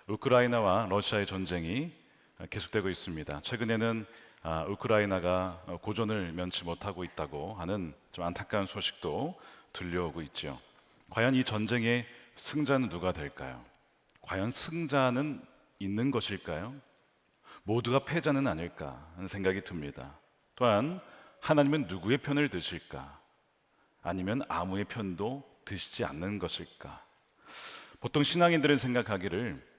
우크라이나와 러시아의 전쟁이 계속되고 있습니다. 최근에는 우크라이나가 고전을 면치 못하고 있다고 하는 좀 안타까운 소식도 들려오고 있죠. 과연 이 전쟁의 승자는 누가 될까요? 과연 승자는 있는 것일까요? 모두가 패자는 아닐까 하는 생각이 듭니다. 또한 하나님은 누구의 편을 드실까? 아니면 아무의 편도 드시지 않는 것일까? 보통 신앙인들은 생각하기를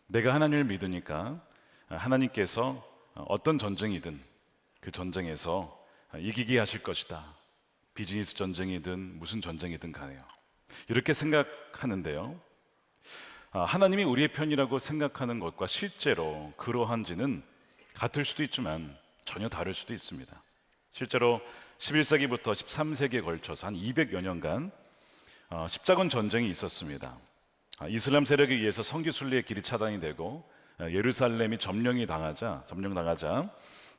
내가 하나님을 믿으니까 하나님께서 어떤 전쟁이든 그 전쟁에서 이기게 하실 것이다. 비즈니스 전쟁이든 무슨 전쟁이든 간에요. 이렇게 생각하는데요. 하나님이 우리의 편이라고 생각하는 것과 실제로 그러한지는 같을 수도 있지만 전혀 다를 수도 있습니다. 실제로 11세기부터 13세기에 걸쳐서 한 200여 년간 십자군 전쟁이 있었습니다. 이슬람 세력에 의해서 성지 순례의 길이 차단이 되고 예루살렘이 점령당하자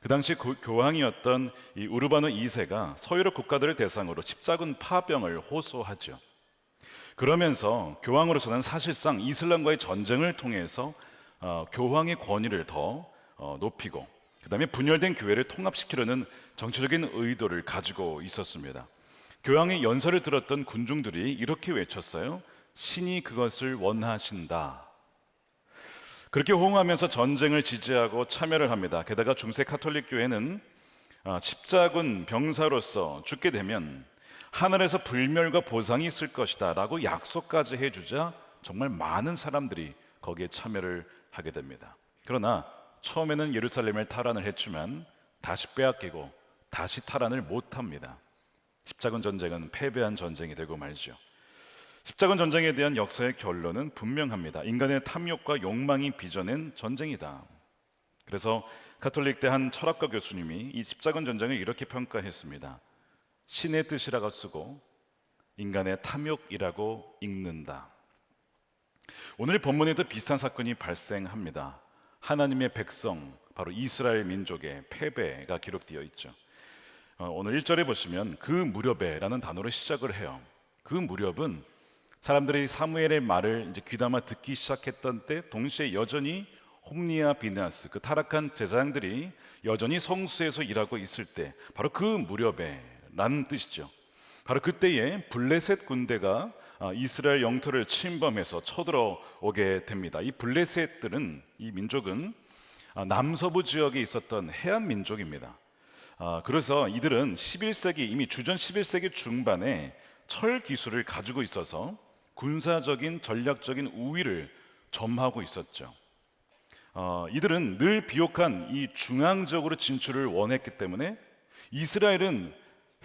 그 당시 교황이었던 이 우르바누 2세가 서유럽 국가들을 대상으로 십자군 파병을 호소하죠. 그러면서 교황으로서는 사실상 이슬람과의 전쟁을 통해서 교황의 권위를 더 높이고 그 다음에 분열된 교회를 통합시키려는 정치적인 의도를 가지고 있었습니다. 교황의 연설을 들었던 군중들이 이렇게 외쳤어요. 신이 그것을 원하신다. 그렇게 호응하면서 전쟁을 지지하고 참여를 합니다. 게다가 중세 카톨릭 교회는 십자군 병사로서 죽게 되면 하늘에서 불멸과 보상이 있을 것이다 라고 약속까지 해주자 정말 많은 사람들이 거기에 참여를 하게 됩니다. 그러나 처음에는 예루살렘을 탈환을 했지만 다시 빼앗기고 다시 탈환을 못합니다. 십자군 전쟁은 패배한 전쟁이 되고 말죠. 십자군 전쟁에 대한 역사의 결론은 분명합니다. 인간의 탐욕과 욕망이 빚어낸 전쟁이다. 그래서 가톨릭대 한 철학과 교수님이 이 십자군 전쟁을 이렇게 평가했습니다. 신의 뜻이라고 쓰고 인간의 탐욕이라고 읽는다. 오늘 본문에도 비슷한 사건이 발생합니다. 하나님의 백성, 바로 이스라엘 민족의 패배가 기록되어 있죠. 오늘 1절에 보시면 그 무렵에라는 단어로 시작을 해요. 그 무렵은 사람들이 사무엘의 말을 이제 귀담아 듣기 시작했던 때 동시에 여전히 홈니와 비느하스, 그 타락한 제사장들이 여전히 성수에서 일하고 있을 때 바로 그 무렵에 라는 뜻이죠. 바로 그때에 블레셋 군대가 이스라엘 영토를 침범해서 쳐들어오게 됩니다. 이 블레셋들은, 이 민족은 남서부 지역에 있었던 해안 민족입니다. 그래서 이들은 11세기, 이미 주전 11세기 중반에 철 기술을 가지고 있어서 군사적인 전략적인 우위를 점하고 있었죠. 이들은 늘 비옥한 이 중앙적으로 진출을 원했기 때문에 이스라엘은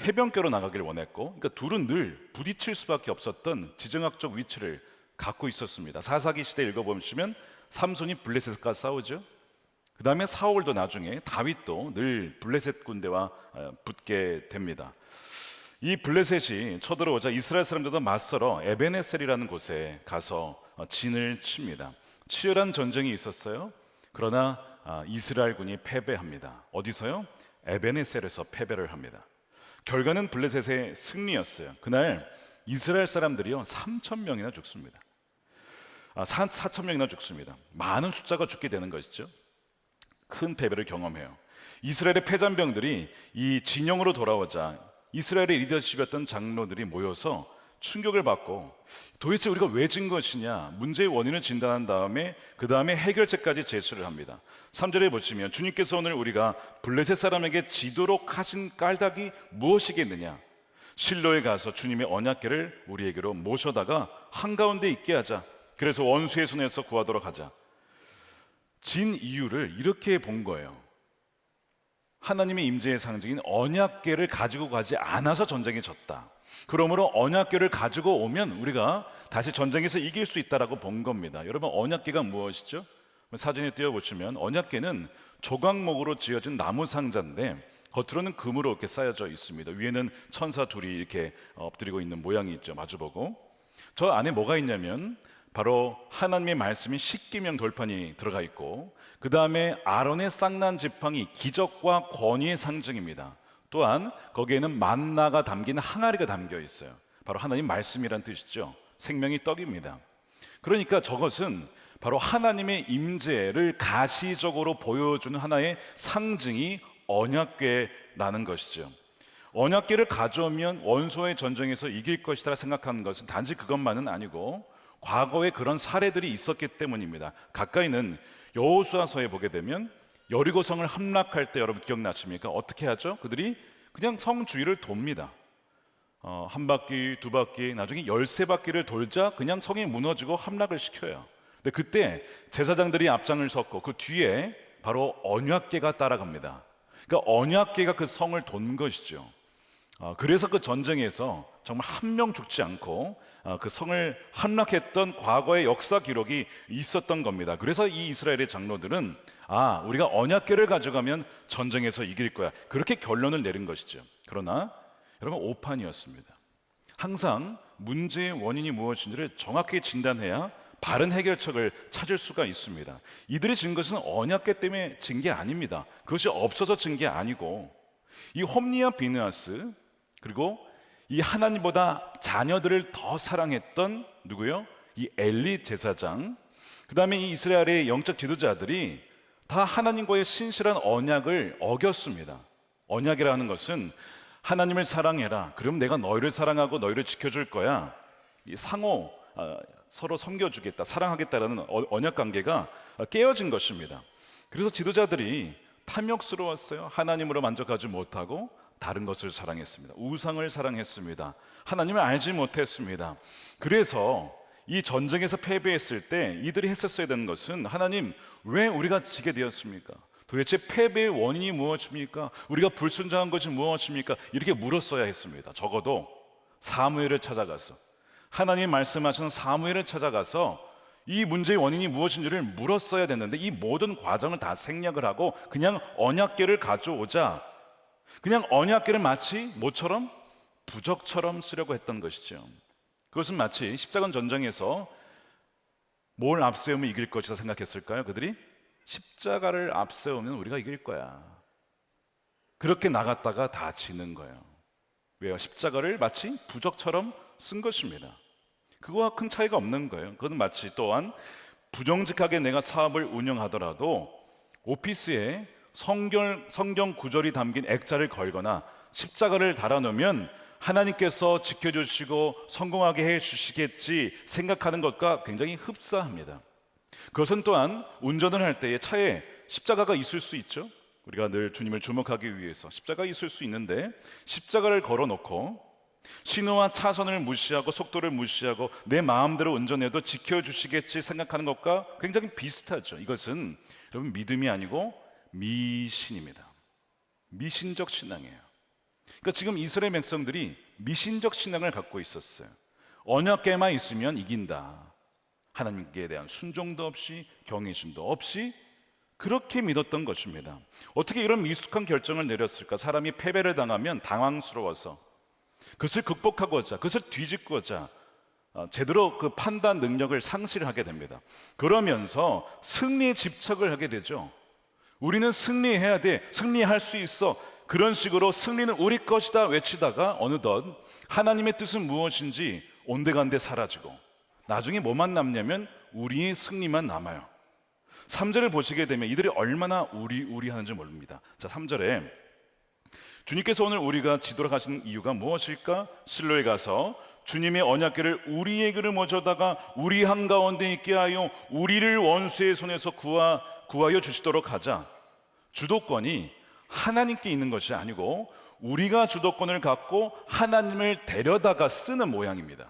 해변가로 나가기를 원했고, 그러니까 둘은 늘 부딪힐 수밖에 없었던 지정학적 위치를 갖고 있었습니다. 사사기 시대 읽어보시면 삼손이 블레셋과 싸우죠. 그 다음에 사울도 나중에 다윗도 늘 블레셋 군대와 붙게 됩니다. 이 블레셋이 쳐들어오자 이스라엘 사람들도 맞서러 에베네셀이라는 곳에 가서 진을 칩니다. 치열한 전쟁이 있었어요. 그러나 이스라엘군이 패배합니다. 어디서요? 에베네셀에서 패배를 합니다. 결과는 블레셋의 승리였어요. 그날 이스라엘 사람들이요 3,000명이나 죽습니다. 4,000명이나 죽습니다. 많은 숫자가 죽게 되는 것이죠. 큰 패배를 경험해요. 이스라엘의 패잔병들이 이 진영으로 돌아오자 이스라엘의 리더십이었던 장로들이 모여서 충격을 받고 도대체 우리가 왜 진 것이냐 문제의 원인을 진단한 다음에 그 다음에 해결책까지 제시를 합니다. 3절에 보시면 주님께서 오늘 우리가 블레셋 사람에게 지도록 하신 까닭이 무엇이겠느냐, 실로에 가서 주님의 언약궤를 우리에게로 모셔다가 한가운데 있게 하자. 그래서 원수의 손에서 구하도록 하자. 진 이유를 이렇게 본 거예요. 하나님의 임재의 상징인 언약궤를 가지고 가지 않아서 전쟁에 졌다. 그러므로 언약궤를 가지고 오면 우리가 다시 전쟁에서 이길 수 있다라고 본 겁니다. 여러분, 언약궤가 무엇이죠? 사진에 띄워보시면 언약궤는 조각목으로 지어진 나무 상자인데 겉으로는 금으로 이렇게 쌓여져 있습니다. 위에는 천사 둘이 이렇게 엎드리고 있는 모양이 있죠. 마주보고. 저 안에 뭐가 있냐면 바로 하나님의 말씀인 십계명 돌판이 들어가 있고, 그 다음에 아론의 쌍난 지팡이, 기적과 권위의 상징입니다. 또한 거기에는 만나가 담긴 항아리가 담겨 있어요. 바로 하나님 말씀이란 뜻이죠. 생명의 떡입니다. 그러니까 저것은 바로 하나님의 임재를 가시적으로 보여주는 하나의 상징이 언약궤라는 것이죠. 언약궤를 가져오면 원수와의 전쟁에서 이길 것이라 생각하는 것은 단지 그것만은 아니고 과거에 그런 사례들이 있었기 때문입니다. 가까이는 여호수아서에 보게 되면 여리고성을 함락할 때 여러분 기억나십니까? 어떻게 하죠? 그들이 그냥 성 주위를 돕니다. 한 바퀴, 두 바퀴, 나중에 13바퀴를 돌자 그냥 성이 무너지고 함락을 시켜요. 근데 그때 제사장들이 앞장을 섰고 그 뒤에 바로 언약궤가 따라갑니다. 그러니까 언약궤가 그 성을 돈 것이죠. 그래서 그 전쟁에서 정말 한 명 죽지 않고 그 성을 함락했던 과거의 역사 기록이 있었던 겁니다. 그래서 이 이스라엘의 장로들은 우리가 언약궤를 가져가면 전쟁에서 이길 거야, 그렇게 결론을 내린 것이죠. 그러나 여러분, 오판이었습니다. 항상 문제의 원인이 무엇인지를 정확히 진단해야 바른 해결책을 찾을 수가 있습니다. 이들이 진 것은 언약궤 때문에 진 게 아닙니다. 그것이 없어서 진 게 아니고 이 홈리와 비느하스, 그리고 이 하나님보다 자녀들을 더 사랑했던 누구요? 이 엘리 제사장, 그 다음에 이 이스라엘의 영적 지도자들이 다 하나님과의 신실한 언약을 어겼습니다. 언약이라는 것은 하나님을 사랑해라, 그럼 내가 너희를 사랑하고 너희를 지켜줄 거야, 이 상호 서로 섬겨주겠다, 사랑하겠다라는 언약 관계가 깨어진 것입니다. 그래서 지도자들이 탐욕스러웠어요. 하나님으로 만족하지 못하고 다른 것을 사랑했습니다. 우상을 사랑했습니다. 하나님을 알지 못했습니다. 그래서 이 전쟁에서 패배했을 때 이들이 했었어야 되는 것은, 하나님, 왜 우리가 지게 되었습니까? 도대체 패배의 원인이 무엇입니까? 우리가 불순종한 것이 무엇입니까? 이렇게 물었어야 했습니다. 적어도 사무엘을 찾아가서, 하나님 말씀하시는 사무엘을 찾아가서 이 문제의 원인이 무엇인지를 물었어야 됐는데, 이 모든 과정을 다 생략을 하고 그냥 언약궤를 가져오자 그냥 언약궤를 마치 모처럼 부적처럼 쓰려고 했던 것이죠. 그것은 마치 십자가 전쟁에서 뭘 앞세우면 이길 것이다 생각했을까요? 그들이 십자가를 앞세우면 우리가 이길 거야, 그렇게 나갔다가 다 지는 거예요. 왜요? 십자가를 마치 부적처럼 쓴 것입니다. 그거와 큰 차이가 없는 거예요. 그것은 마치 또한 부정직하게 내가 사업을 운영하더라도 오피스에 성경 구절이 담긴 액자를 걸거나 십자가를 달아놓으면 하나님께서 지켜주시고 성공하게 해주시겠지 생각하는 것과 굉장히 흡사합니다. 그것은 또한 운전을 할 때에 차에 십자가가 있을 수 있죠. 우리가 늘 주님을 주목하기 위해서 십자가가 있을 수 있는데, 십자가를 걸어놓고 신호와 차선을 무시하고 속도를 무시하고 내 마음대로 운전해도 지켜주시겠지 생각하는 것과 굉장히 비슷하죠. 이것은 여러분 믿음이 아니고 미신입니다. 미신적 신앙이에요. 그러니까 지금 이스라엘 백성들이 미신적 신앙을 갖고 있었어요. 언약궤만 있으면 이긴다, 하나님께 대한 순종도 없이 경외심도 없이 그렇게 믿었던 것입니다. 어떻게 이런 미숙한 결정을 내렸을까? 사람이 패배를 당하면 당황스러워서 그것을 극복하고자, 그것을 뒤집고자 제대로 그 판단 능력을 상실하게 됩니다. 그러면서 승리에 집착을 하게 되죠. 우리는 승리해야 돼, 승리할 수 있어, 그런 식으로 승리는 우리 것이다 외치다가 어느덧 하나님의 뜻은 무엇인지 온데간데 사라지고 나중에 뭐만 남냐면 우리의 승리만 남아요. 3절을 보시게 되면 이들이 얼마나 우리 하는지 모릅니다. 자, 3절에 주님께서 오늘 우리가 지도로 가시는 이유가 무엇일까? 실로에 가서 주님의 언약궤를 우리에게를 모셔다가 우리 한가운데 있게 하여 우리를 원수의 손에서 구하여 주시도록 하자. 주도권이 하나님께 있는 것이 아니고 우리가 주도권을 갖고 하나님을 데려다가 쓰는 모양입니다.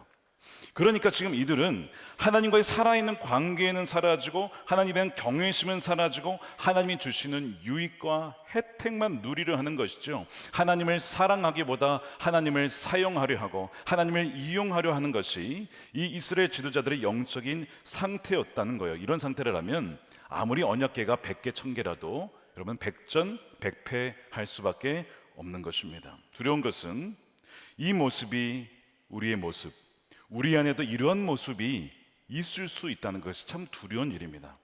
그러니까 지금 이들은 하나님과의 살아있는 관계는 사라지고 하나님에 대한 경외심은 사라지고 하나님이 주시는 유익과 혜택만 누리려 하는 것이죠. 하나님을 사랑하기보다 하나님을 사용하려 하고 하나님을 이용하려 하는 것이 이 이스라엘 지도자들의 영적인 상태였다는 거예요. 이런 상태라면 아무리 언약궤가 100개 1000개라도 여러분 백전백패할 수밖에 없는 것입니다. 두려운 것은 이 모습이 우리의 모습, 우리 안에도 이러한 모습이 있을 수 있다는 것이 참 두려운 일입니다.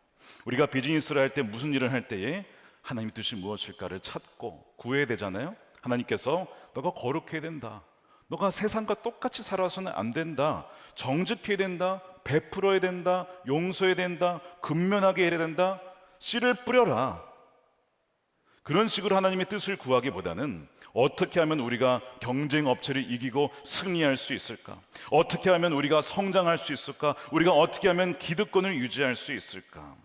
우리가 비즈니스를 할 때, 무슨 일을 할 때에 하나님의 뜻이 무엇일까를 찾고 구해야 되잖아요. 하나님께서 너가 거룩해야 된다, 너가 세상과 똑같이 살아서는 안 된다, 정직해야 된다, 베풀어야 된다, 용서해야 된다, 근면하게 해야 된다, 씨를 뿌려라. 그런 식으로 하나님의 뜻을 구하기보다는 어떻게 하면 우리가 경쟁 업체를 이기고 승리할 수 있을까? 어떻게 하면 우리가 성장할 수 있을까? 우리가 어떻게 하면 기득권을 유지할 수 있을까?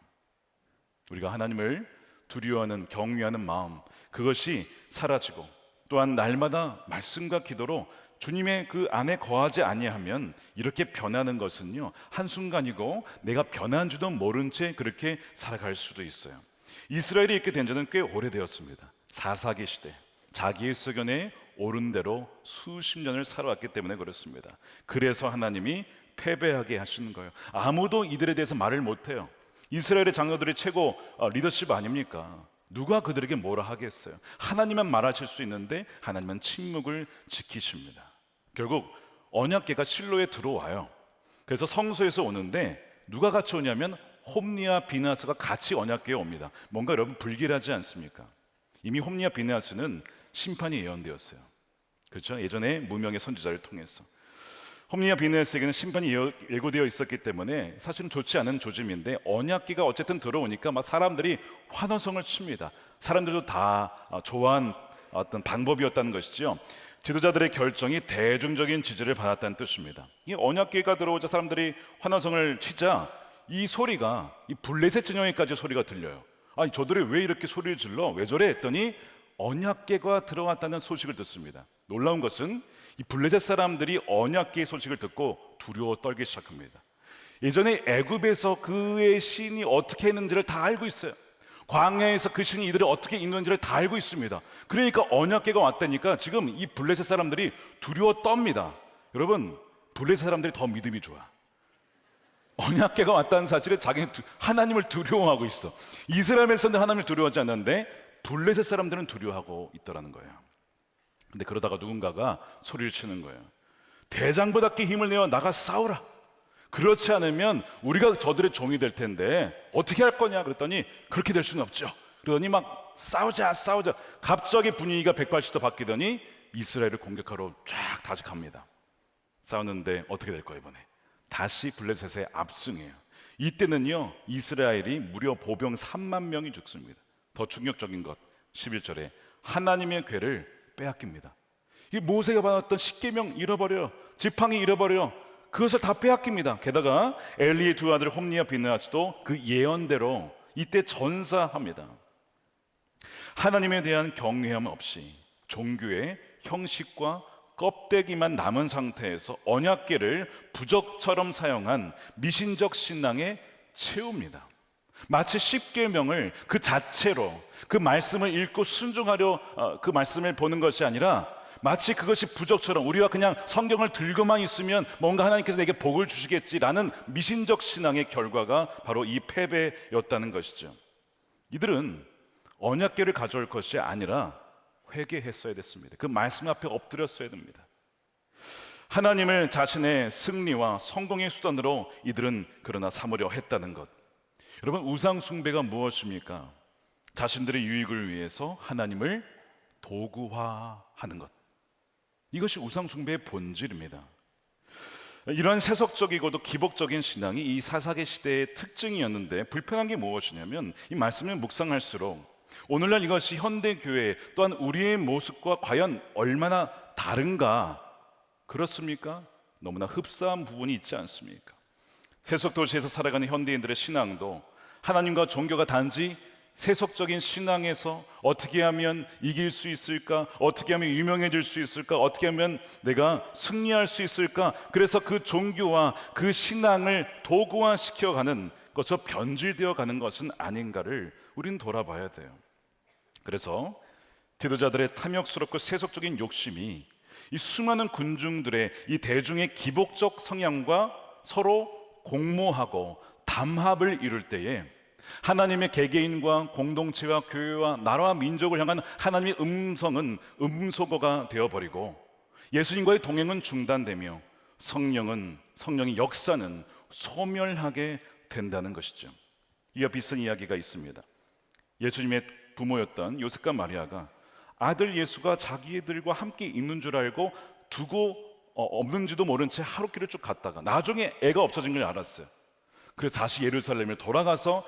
우리가 하나님을 두려워하는, 경외하는 마음, 그것이 사라지고, 또한 날마다 말씀과 기도로 주님의 그 안에 거하지 아니하면 이렇게 변하는 것은요, 한순간이고 내가 변한 줄도 모른 채 그렇게 살아갈 수도 있어요. 이스라엘이 있게 된 지는 꽤 오래되었습니다. 사사기 시대, 자기의 소견에 옳은 대로 수십 년을 살아왔기 때문에 그렇습니다. 그래서 하나님이 패배하게 하시는 거예요. 아무도 이들에 대해서 말을 못해요. 이스라엘의 장로들이 최고 리더십 아닙니까? 누가 그들에게 뭐라 하겠어요? 하나님만 말하실 수 있는데 하나님은 침묵을 지키십니다. 결국 언약궤가 실로에 들어와요. 그래서 성소에서 오는데 누가 같이 오냐면 홈리와 비느하스가 같이 언약궤에 옵니다. 뭔가 여러분 불길하지 않습니까? 이미 홈리와 비느하스는 심판이 예언되었어요. 그렇죠? 예전에 무명의 선지자를 통해서 홈리와 비느하스에게는 심판이 예고되어 있었기 때문에 사실은 좋지 않은 조짐인데, 언약궤가 어쨌든 들어오니까 막 사람들이 환호성을 칩니다. 사람들도 다 좋아한 어떤 방법이었다는 것이죠. 지도자들의 결정이 대중적인 지지를 받았다는 뜻입니다. 이 언약궤가 들어오자 사람들이 환호성을 치자 이 소리가 이 블레셋 진영에까지 소리가 들려요. 아니, 저들이 왜 이렇게 소리를 질러? 왜 저래? 했더니 언약궤가 들어왔다는 소식을 듣습니다. 놀라운 것은 이 블레셋 사람들이 언약궤의 소식을 듣고 두려워 떨기 시작합니다. 예전에 애굽에서 그의 신이 어떻게 했는지를 다 알고 있어요. 광야에서 그 신이 이들을 어떻게 인도했는지를 다 알고 있습니다. 그러니까 언약궤가 왔다니까 지금 이 블레셋 사람들이 두려워 떱니다. 여러분, 블레셋 사람들이 더 믿음이 좋아. 언약궤가 왔다는 사실에 자기는 하나님을 두려워하고 있어. 이스라엘 백성들 하나님을 두려워하지 않는데 블레셋 사람들은 두려워하고 있더라는 거예요. 근데 그러다가 누군가가 소리를 치는 거예요. 대장부답게 힘을 내어 나가 싸우라. 그렇지 않으면 우리가 저들의 종이 될 텐데 어떻게 할 거냐 그랬더니 그렇게 될 수는 없죠. 그러더니 막 싸우자. 갑자기 분위기가 180도 바뀌더니 이스라엘을 공격하러 쫙 다시 갑니다. 싸우는데 어떻게 될 거예요? 이번에 다시 블레셋의 압승이에요. 이때는요, 이스라엘이 무려 보병 3만 명이 죽습니다. 더 충격적인 것, 11절에 하나님의 궤를 빼앗깁니다. 이 모세가 받았던 십계명 잃어버려요. 지팡이 잃어버려요. 그것을 다 빼앗깁니다. 게다가 엘리의 두 아들 홈리와 비느하스도 그 예언대로 이때 전사합니다. 하나님에 대한 경외함 없이 종교의 형식과 껍데기만 남은 상태에서 언약궤를 부적처럼 사용한 미신적 신앙에 채웁니다. 마치 십계명을 그 자체로 그 말씀을 읽고 순종하려 그 말씀을 보는 것이 아니라 마치 그것이 부적처럼 우리가 그냥 성경을 들고만 있으면 뭔가 하나님께서 내게 복을 주시겠지라는 미신적 신앙의 결과가 바로 이 패배였다는 것이죠. 이들은 언약궤를 가져올 것이 아니라 회개했어야 됐습니다. 그 말씀 앞에 엎드렸어야 됩니다. 하나님을 자신의 승리와 성공의 수단으로 이들은 그러나 삼으려 했다는 것. 여러분, 우상 숭배가 무엇입니까? 자신들의 유익을 위해서 하나님을 도구화하는 것. 이것이 우상 숭배의 본질입니다. 이러한 세속적이고도 기복적인 신앙이 이 사사기 시대의 특징이었는데, 불편한 게 무엇이냐면 이 말씀을 묵상할수록 오늘날 이것이 현대교회 또한 우리의 모습과 과연 얼마나 다른가, 그렇습니까? 너무나 흡사한 부분이 있지 않습니까? 세속 도시에서 살아가는 현대인들의 신앙도 하나님과 종교가 단지 세속적인 신앙에서 어떻게 하면 이길 수 있을까? 어떻게 하면 유명해질 수 있을까? 어떻게 하면 내가 승리할 수 있을까? 그래서 그 종교와 그 신앙을 도구화시켜가는 것으로 변질되어 가는 것은 아닌가를 우리는 돌아봐야 돼요. 그래서 지도자들의 탐욕스럽고 세속적인 욕심이 이 수많은 군중들의 이 대중의 기복적 성향과 서로 공모하고 담합을 이룰 때에 하나님의 개개인과 공동체와 교회와 나라와 민족을 향한 하나님의 음성은 음소거가 되어버리고 예수님과의 동행은 중단되며 성령의 역사는 소멸하게 된다는 것이죠. 이와 비슷한 이야기가 있습니다. 예수님의 부모였던 요셉과 마리아가 아들 예수가 자기들과 함께 있는 줄 알고 두고 없는지도 모른 채 하룻길을 쭉 갔다가 나중에 애가 없어진 걸 알았어요. 그래서 다시 예루살렘에 돌아가서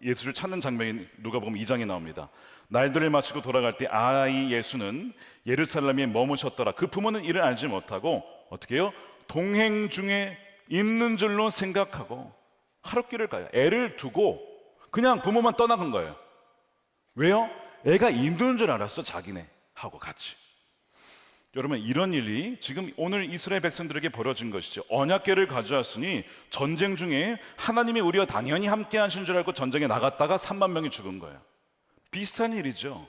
예수를 찾는 장면이 누가복음 2장에 나옵니다. 날들을 마치고 돌아갈 때 아이 예수는 예루살렘에 머무셨더라. 그 부모는 이를 알지 못하고 어떻게 해요? 동행 중에 있는 줄로 생각하고 하룻길을 가요. 애를 두고 그냥 부모만 떠나간 거예요. 왜요? 애가 있는 줄 알았어, 자기네 하고 같이. 여러분, 이런 일이 지금 오늘 이스라엘 백성들에게 벌어진 것이죠. 언약궤를 가져왔으니 전쟁 중에 하나님이 우리와 당연히 함께 하신 줄 알고 전쟁에 나갔다가 3만 명이 죽은 거예요. 비슷한 일이죠.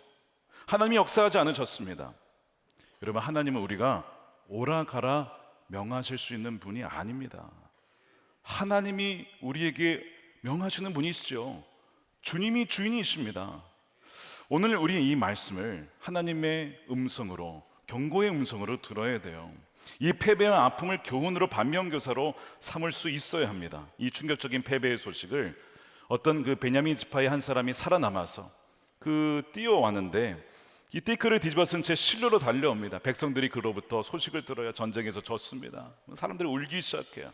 하나님이 역사하지 않으셨습니다. 여러분, 하나님은 우리가 오라 가라 명하실 수 있는 분이 아닙니다. 하나님이 우리에게 명하시는 분이시죠. 주님이 주인이십니다. 오늘 우리 이 말씀을 하나님의 음성으로, 경고의 음성으로 들어야 돼요. 이 패배와 아픔을 교훈으로 반면교사로 삼을 수 있어야 합니다. 이 충격적인 패배의 소식을 어떤 그 베냐민 지파의 한 사람이 살아남아서 뛰어왔는데 이 띠끌을 뒤집어 쓴 채 실로로 달려옵니다. 백성들이 그로부터 소식을 들어야 전쟁에서 졌습니다. 사람들이 울기 시작해요.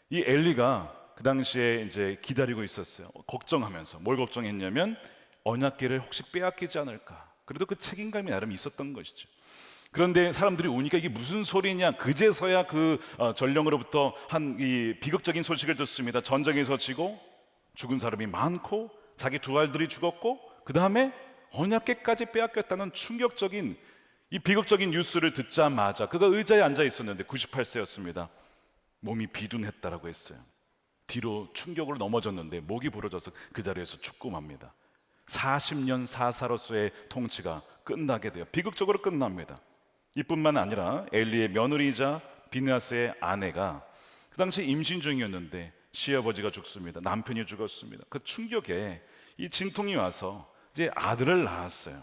이 엘리가 그 당시에 이제 기다리고 있었어요. 걱정하면서. 뭘 걱정했냐면 언약궤를 혹시 빼앗기지 않을까. 그래도 그 책임감이 나름 있었던 것이죠. 그런데 사람들이 우니까 이게 무슨 소리냐. 그제서야 전령으로부터 이 비극적인 소식을 듣습니다. 전쟁에서 지고 죽은 사람이 많고 자기 두 아들이 죽었고 그 다음에 언약궤까지 빼앗겼다는 충격적인 이 비극적인 뉴스를 듣자마자 그가 의자에 앉아 있었는데 98세였습니다. 몸이 비둔했다라고 했어요. 뒤로 충격으로 넘어졌는데 목이 부러져서 그 자리에서 죽고 맙니다. 40년 사사로서의 통치가 끝나게 돼요. 비극적으로 끝납니다. 이뿐만 아니라 엘리의 며느리이자 비느하스의 아내가 그 당시 임신 중이었는데 시아버지가 죽습니다. 남편이 죽었습니다. 그 충격에 이 진통이 와서 이제 아들을 낳았어요.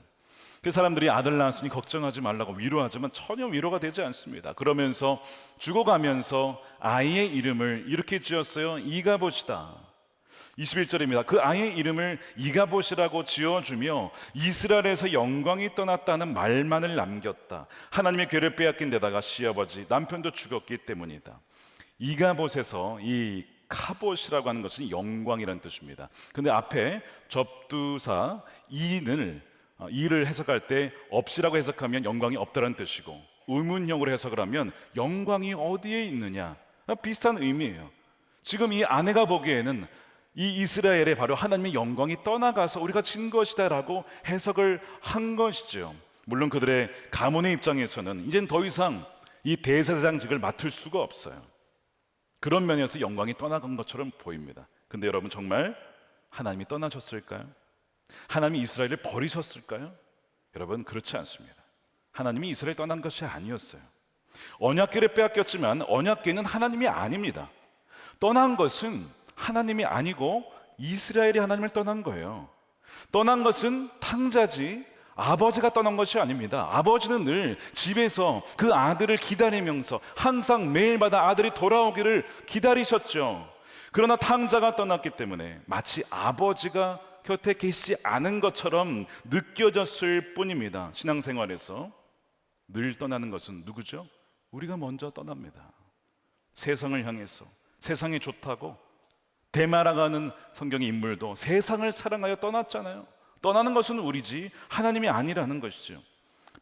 그 사람들이 아들 낳았으니 걱정하지 말라고 위로하지만 전혀 위로가 되지 않습니다. 그러면서 죽어가면서 아이의 이름을 이렇게 지었어요. 이가봇이다. 21절입니다. 그 아이의 이름을 이가봇이라고 지어주며 이스라엘에서 영광이 떠났다는 말만을 남겼다. 하나님의 궤를 빼앗긴 데다가 시아버지 남편도 죽었기 때문이다. 이가봇에서 이 카봇이라고 하는 것은 영광이라는 뜻입니다. 근데 앞에 접두사 이를 해석할 때 없이라고 해석하면 영광이 없다는 뜻이고 의문형으로 해석을 하면 영광이 어디에 있느냐, 비슷한 의미예요. 지금 이 아내가 보기에는 이 이스라엘에 바로 하나님의 영광이 떠나가서 우리가 진 것이다 라고 해석을 한 것이죠. 물론 그들의 가문의 입장에서는 이젠 더 이상 이 대제사장직을 맡을 수가 없어요. 그런 면에서 영광이 떠나간 것처럼 보입니다. 근데 여러분, 정말 하나님이 떠나셨을까요? 하나님이 이스라엘을 버리셨을까요? 여러분, 그렇지 않습니다. 하나님이 이스라엘 떠난 것이 아니었어요. 언약궤를 빼앗겼지만 언약궤는 하나님이 아닙니다. 떠난 것은 하나님이 아니고 이스라엘이 하나님을 떠난 거예요. 떠난 것은 탕자지 아버지가 떠난 것이 아닙니다. 아버지는 늘 집에서 그 아들을 기다리면서 항상 매일마다 아들이 돌아오기를 기다리셨죠. 그러나 탕자가 떠났기 때문에 마치 아버지가 곁에 계시지 않은 것처럼 느껴졌을 뿐입니다. 신앙생활에서 늘 떠나는 것은 누구죠? 우리가 먼저 떠납니다. 세상을 향해서 세상이 좋다고 대마라가는 성경의 인물도 세상을 사랑하여 떠났잖아요. 떠나는 것은 우리지 하나님이 아니라는 것이죠.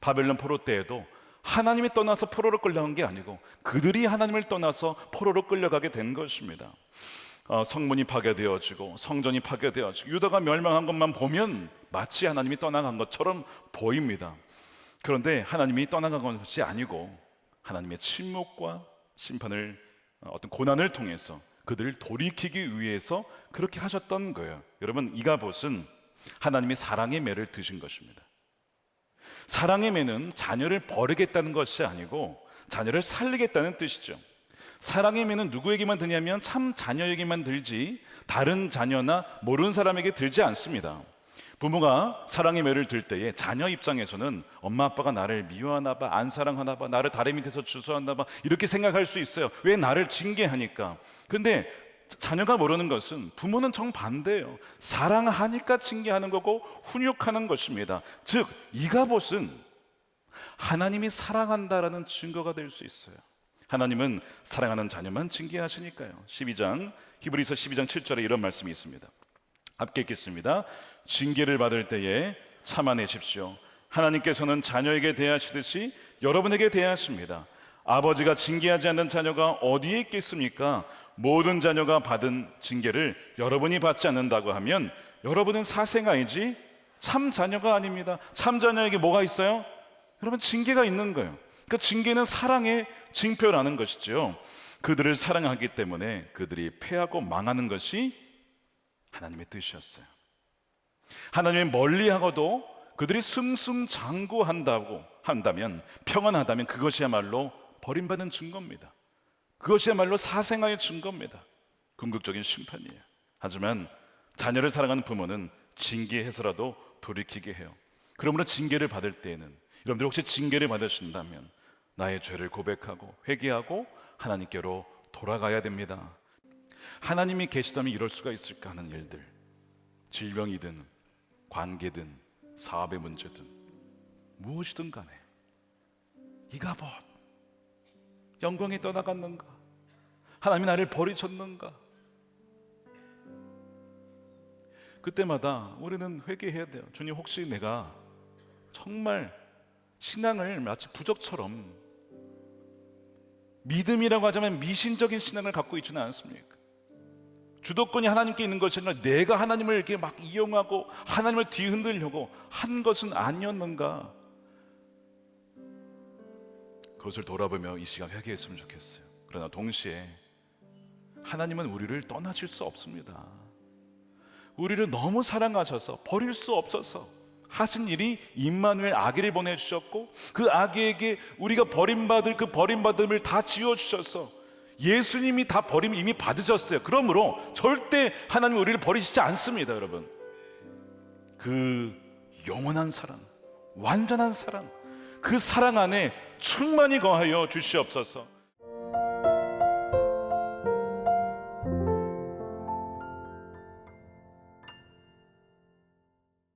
바벨론 포로 때에도 하나님이 떠나서 포로로 끌려간 게 아니고 그들이 하나님을 떠나서 포로로 끌려가게 된 것입니다. 성문이 파괴되어지고 성전이 파괴되어지고 유다가 멸망한 것만 보면 마치 하나님이 떠나간 것처럼 보입니다. 그런데 하나님이 떠나간 것이 아니고 하나님의 침묵과 심판을, 어떤 고난을 통해서 그들을 돌이키기 위해서 그렇게 하셨던 거예요. 여러분, 이가봇은 하나님이 사랑의 매를 드신 것입니다. 사랑의 매는 자녀를 버리겠다는 것이 아니고 자녀를 살리겠다는 뜻이죠. 사랑의 매는 누구에게만 드냐면 참 자녀에게만 들지 다른 자녀나 모르는 사람에게 들지 않습니다. 부모가 사랑의 매를 들 때에 자녀 입장에서는 엄마 아빠가 나를 미워하나 봐, 안 사랑하나 봐, 나를 다리 밑에서 주소하나 봐, 이렇게 생각할 수 있어요. 왜 나를 징계하니까. 근데 자녀가 모르는 것은 부모는 정반대예요. 사랑하니까 징계하는 거고 훈육하는 것입니다. 즉 이가봇은 하나님이 사랑한다라는 증거가 될 수 있어요. 하나님은 사랑하는 자녀만 징계하시니까요. 히브리서 12장 7절에 이런 말씀이 있습니다. 함께 읽겠습니다. 징계를 받을 때에 참아내십시오. 하나님께서는 자녀에게 대하시듯이 여러분에게 대하십니다. 아버지가 징계하지 않는 자녀가 어디에 있겠습니까? 모든 자녀가 받은 징계를 여러분이 받지 않는다고 하면 여러분은 사생아이지 참 자녀가 아닙니다. 참 자녀에게 뭐가 있어요? 여러분, 징계가 있는 거예요. 그러니까 징계는 사랑의 징표라는 것이죠. 그들을 사랑하기 때문에 그들이 패하고 망하는 것이 하나님의 뜻이었어요. 하나님이 멀리하고도 그들이 승승장구한다고 한다면, 평안하다면 그것이야말로 버림받은 증거입니다. 그것이야말로 사생아의 증거입니다. 궁극적인 심판이에요. 하지만 자녀를 사랑하는 부모는 징계해서라도 돌이키게 해요. 그러므로 징계를 받을 때에는, 여러분들 혹시 징계를 받으신다면 나의 죄를 고백하고 회개하고 하나님께로 돌아가야 됩니다. 하나님이 계시다면 이럴 수가 있을까 하는 일들, 질병이든 관계든 사업의 문제든 무엇이든 간에 이가봇 영광이 떠나갔는가? 하나님이 나를 버리셨는가? 그때마다 우리는 회개해야 돼요. 주님, 혹시 내가 정말 신앙을 마치 부적처럼, 믿음이라고 하자면 미신적인 신앙을 갖고 있지는 않습니까? 주도권이 하나님께 있는 것이 아니라 내가 하나님을 이렇게 막 이용하고 하나님을 뒤흔들려고 한 것은 아니었는가? 그것을 돌아보며 이 시간 회개했으면 좋겠어요. 그러나 동시에 하나님은 우리를 떠나실 수 없습니다. 우리를 너무 사랑하셔서 버릴 수 없어서 하신 일이 임마누엘 아기를 보내주셨고, 그 아기에게 우리가 버림받을 그 버림받음을 다 지어주셔서 예수님이 다 버림 이미 받으셨어요. 그러므로 절대 하나님 우리를 버리시지 않습니다. 여러분, 그 영원한 사랑, 완전한 사랑, 그 사랑 안에 충만히 거하여 주시옵소서.